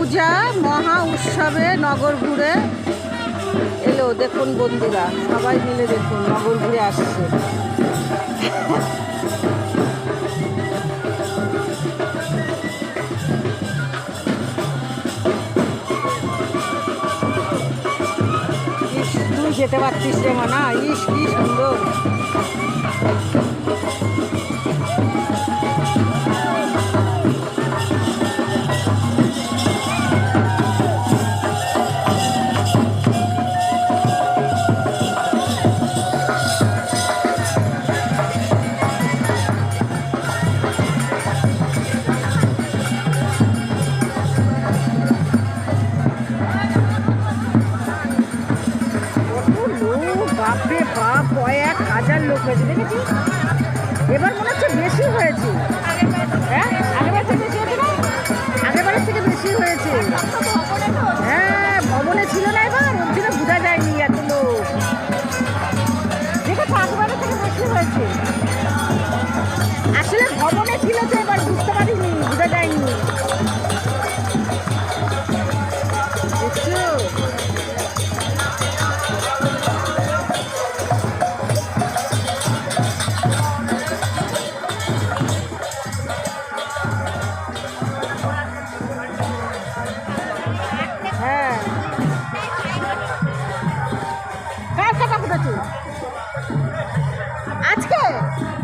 পূজা মহা উৎসবে নগর ঘুরে এলো। দেখুন বন্ধুরা, সবাই মিলে দেখুন নগর ঘুরে আসছে। তুই যেতে পারছিস রে মানা, ইস কি সুন্দর। বাপরে বাপ, 1,000 লোক হয়েছে, দেখেছিস? এবার মনে হচ্ছে বেশি হয়েছে। হ্যাঁ, আগেরবার থেকে বেশি হয়েছে না? আগেরবারের থেকে বেশি হয়েছে। হ্যাঁ, ভবনে ছিল না, এবার ওর জন্য বোঝা যায়নি এত লোক। দেখেছো, আগেরবারের থেকে বেশি হয়েছে। আসলে ভবনে ছিল তো, এবার বুঝতে পারিনি, বোঝা যায়নি। দেখছো? হ্যাঁ, কার টাকা ফুটেছে আজকে?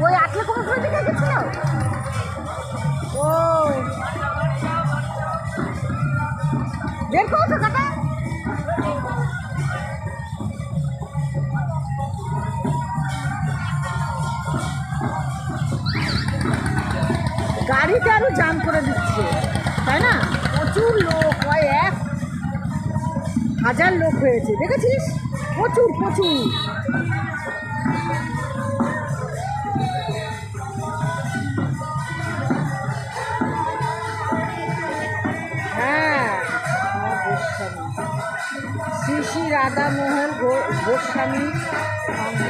ওই আটলে কোনো করে দেখে গেছিল। ও বের করো টাকাটা। গাড়িতে আরো জাম করে দিচ্ছে, তাই না? প্রচুর লোক, 1,000 লোক হয়েছে, দেখেছিস? প্রচুর প্রচুর। হ্যাঁ, গোস্বামী, শ্রী শ্রী রাধামোহন গোস্বামী সংঘ।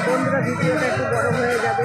বন্ধুরা, ভিডিওটা একটু বড় হয়ে যাবে।